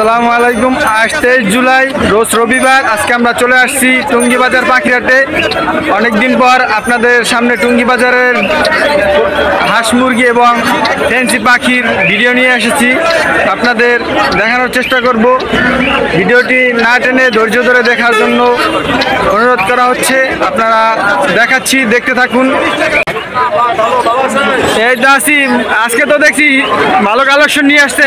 আসসালামু আলাইকুম। আজ 23 জুলাই রোজ রবিবার। আজকে আমরা চলে আসছি টুঙ্গি বাজার পাখিরহাটে। অনেকদিন পর আপনাদের সামনে টুঙ্গি বাজারের হাঁস মুরগি এবং ফ্যান্সি পাখির ভিডিও নিয়ে এসেছি। আপনাদের দেখানোর চেষ্টা করব। ভিডিওটি না টেনে ধৈর্য ধরে দেখার জন্য অনুরোধ করা হচ্ছে। আপনারা দেখাচ্ছি, দেখতে থাকুন। এই নাসিম, আজকে তো দেখছি ভালো কালেকশন নিয়ে আসছে।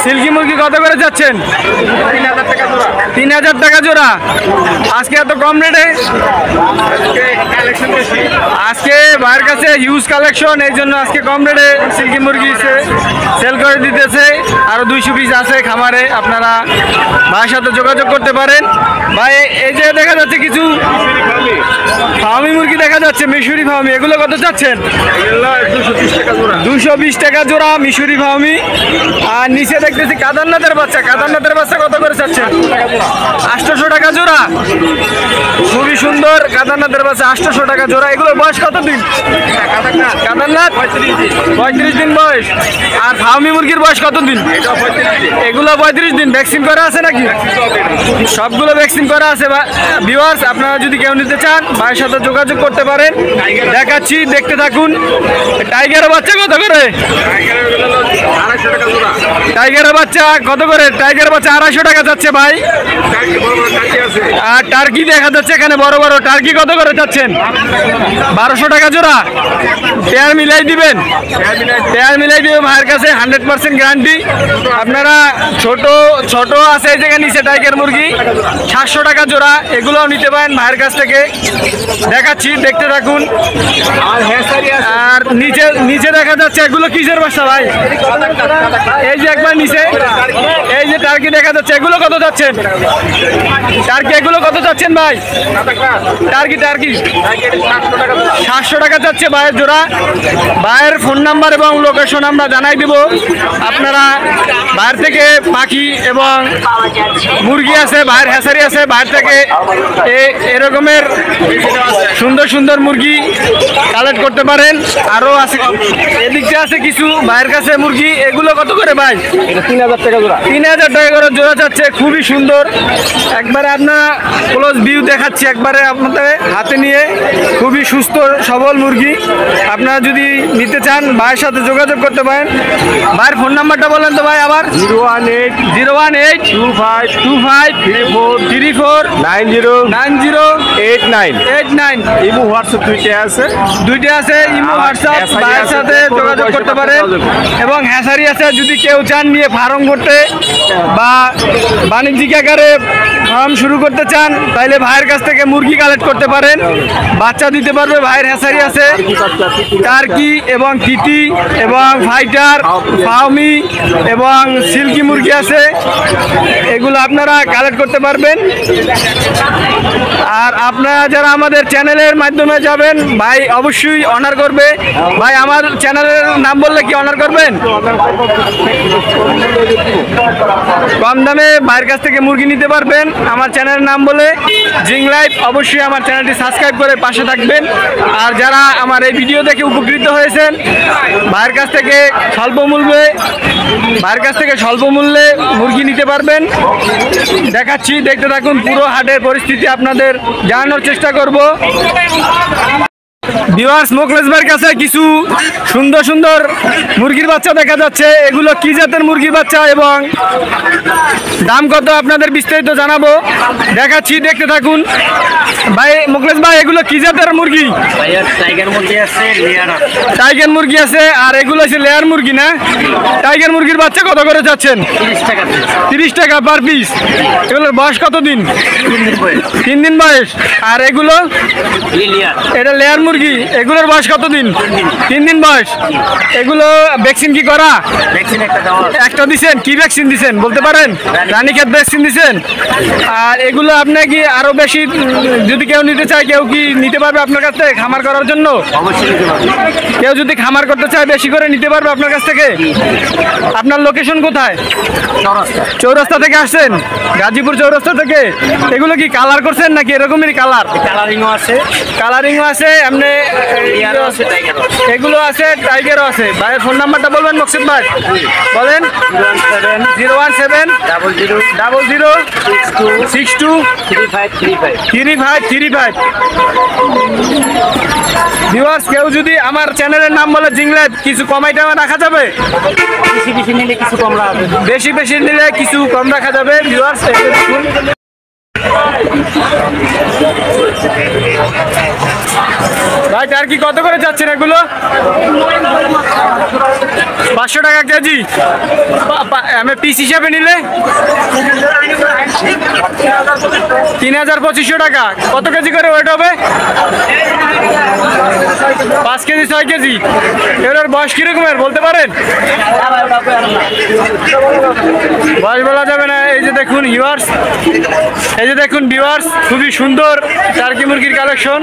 সিল্কি মুরগি কত করে যাচ্ছেন? 3000 টাকা জোড়া। আজকে এত কম রেটে? আজকে ভাইয়ের কাছে হিউজ কালেকশন, এই জন্য আজকে কম রেটে সিল্কি মুরগি সেল করে দিতেছে। আরো 200 পিস আছে খামারে, আপনারা ভাইয়ের সাথে যোগাযোগ করতে পারেন। ভাই এই যে দেখা যাচ্ছে কিছু ফার্মি মুরগি দেখা যাচ্ছে, মিশরি ফার্মি, এগুলো কত চাচ্ছেন? 220 টাকা জোড়া মিশরি ফার্মি। আর নিচে দেখতেছি কাদারনাথের বাচ্চা। কাদারনাথের বাচ্চা কত করে চাচ্ছেন? 800 টাকা জোড়া। খুবই সুন্দর কাদারনাথের বাচ্চা, 800 টাকা জোড়া। এগুলোর বয়স কত দিন? কাদারনাথ 35 দিন বয়স। আর ফার্মি মুরগির বয়স কত দিন? এগুলো 35 দিন। ভ্যাকসিন করা আছে নাকি? সবগুলো ভ্যাকসিন করা আছে। ভিউয়ার্স, আপনারা যদি কেউ নিতে চান ভাইয়ের সাথে যোগাযোগ করতে পারেন। দেখাচ্ছি, দেখতে থাকুন। টাইগারের বাচ্চা কত করে? টাইগারের বাচ্চা কত করে? টাইগারের বাচ্চা 250 টাকা যাচ্ছে ভাই। আর টার্কি দেখা যাচ্ছে এখানে বড় বড় টার্কি, কত করে যাচ্ছেন? 1200 টাকা জোড়া। পেয়ার মিলাই দিবেন? পেয়ার মিলাই দিবে ভাইয়ের কাছে, 100% গ্যারান্টি। আপনারা ছোট ছোট আছে এই জায়গায় নিচে টাইগার মুরগি 700 টাকা জোড়া। এগুলোও নিতে পারেন ভাইয়ের কাছ থেকে। দেখাচ্ছি, দেখতে থাকুন। আর নিচে নিচে দেখা যাচ্ছে এগুলো কিসের বাচ্চা ভাই? এই যে একবার নিচে এই যে টার্কি দেখা যাচ্ছে, এগুলো কত যাচ্ছেন? টার্কি এগুলো কত যাচ্ছেন ভাই? টার্কি 700 টাকা যাচ্ছে ভাইয়ের জোড়া। ভাইয়ের ফোন নাম্বার এবং লোকেশন আমরা জানাই দেব। আপনারা বাইরে থেকে পাখি এবং মুরগি আছে, ভাইয়ের হ্যাচারি আছে, বাইরে থেকে এরকমের সুন্দর সুন্দর মুরগি কালেক্ট করতে পারেন। আরও আছে, এদিকে আছে কিছু ভাইয়ের কাছে মুরগি। এগুলো কত করে ভাই? 3000 টাকা জোড়া। 3000 টাকা করে জোড়া যাচ্ছে। খুবই সুন্দর। একবারে আপনার ক্লোজ ভিউ দেখাচ্ছি, একবারে আপনাদের হাতে নিয়ে। খুবই সুস্থ সবল মুরগি। আপনারা যদি নিতে চান ভাইয়ের সাথে যোগাযোগ করতে পারেন। ভাইয়ের ফোন নাম্বারটা বলেন তো ভাই আবার। 018-2534-9089। ইমো হোয়াটসঅ্যাপ দুইটা আছে। ইমো হোয়াটসঅ্যাপ ভাইয়ের সাথে যোগাযোগ করতে পারেন। এবং হ্যাচারি আছে, যদি কেউ চান নিয়ে ফার্ম করতে বা বাণিজ্যিক আকারে ফার্ম শুরু করতে চান, তাহলে ভাইয়ের কাছ থেকে মুরগি কালেক্ট করতে পারেন। বাচ্চা দিতে পারবে। ভাইয়ের হ্যাচারি আছে টার্কি এবং তিতি এবং ফাইটার, ফার্মি এবং সিল্কি মুরগি আছে। এগুলো আপনারা কালেক্ট করতে পারবেন। আর আপনারা যারা আমাদের চ্যানেলের মাধ্যমে যাবেন, ভাই অবশ্যই অনার করবে। ভাই আমার চ্যানেলের নাম বললে কি অনার করবেন? কম দামে ভাইয়ের কাছ থেকে মুরগি নিতে পারবেন আমার চ্যানেলের নাম বলে, জিং লাইফ। অবশ্যই আমার চ্যানেলটি সাবস্ক্রাইব করে পাশে থাকবেন। আর যারা আমার এই ভিডিও দেখে উপকৃত হয়েছেন, ভাইয়ের কাছ থেকে স্বল্প মূল্যে মুরগি নিতে পারবেন। দেখাচ্ছি, দেখতে থাকুন। পুরো হাটের পরিস্থিতি আপনাদের জানানোর চেষ্টা করব। ভিউয়ার্স, মোখলেস ভাইয়ের কাছে কিছু সুন্দর সুন্দর মুরগির বাচ্চা দেখা যাচ্ছে। এগুলো কি জাতের মুরগির বাচ্চা এবং দাম কত আপনাদের বিস্তারিত জানাবো। দেখাচ্ছি, দেখতে থাকুন। ভাই মোখলেস ভাই, এগুলো কি জাতের মুরগি? টাইগার মুরগি আছে। আর এগুলো হচ্ছে লেয়ার মুরগি না? টাইগার মুরগির বাচ্চা কত করে যাচ্ছেন? 30 টাকা পার পিস। এগুলোর বয়স কত দিন? 3 দিন বয়স। আর এগুলো? এটা লেয়ার মুরগি। এগুলোর বয়স কত দিন? 3 দিন বয়স। এগুলো ভ্যাকসিন কি করা? একটা দিছেন? কি ভ্যাকসিন দিছেন বলতে পারেন? রানীক্ষেত ভ্যাকসিন দিছেন। আর এগুলো আপনার কি আরো বেশি, যদি কেউ নিতে চায়, কেউ কি নিতে পারবে আপনার কাছ থেকে খামার করার জন্য? কেউ যদি খামার করতে চায় বেশি করে নিতে পারবে আপনার কাছ থেকে। আপনার লোকেশন কোথায়? চৌরাস্তা থেকে আসছেন? গাজীপুর চৌরাস্তা থেকে। এগুলো কি কালার করছেন নাকি এরকমই কালার? কালারিংও আছে। এমনি এগুলো আছে, টাইগারও আছে। ভাইয়ের ফোন নাম্বারটা বলবেন মকসুদ ভাই? বলেন। 017 00 62 3535। ভিউয়ার্স, কেউ যদি আমার চ্যানেলের নাম বলে জিংলাইভ, কিছু কমাই টামা রাখা যাবে? বেশি বেশি নিলে কিছু কম রাখা যাবে। বেশি বেশি নিলে কিছু কম রাখা যাবে। ভিউয়ার্স, ভাই টার্কি কত করে যাচ্ছেন এগুলো? 500 টাকা কেজি। আমি পিস হিসাবে নিলে 3200 টাকা। কত কেজি করে ওয়েট হবে? 5 কেজি 6 কেজি। এগুলোর বয়স কিরকমের বলতে পারেন? বয়স বলা যাবে না। এই যে দেখুন ভিউয়ার্স, খুবই সুন্দর টার্কি মুরগির কালেকশন।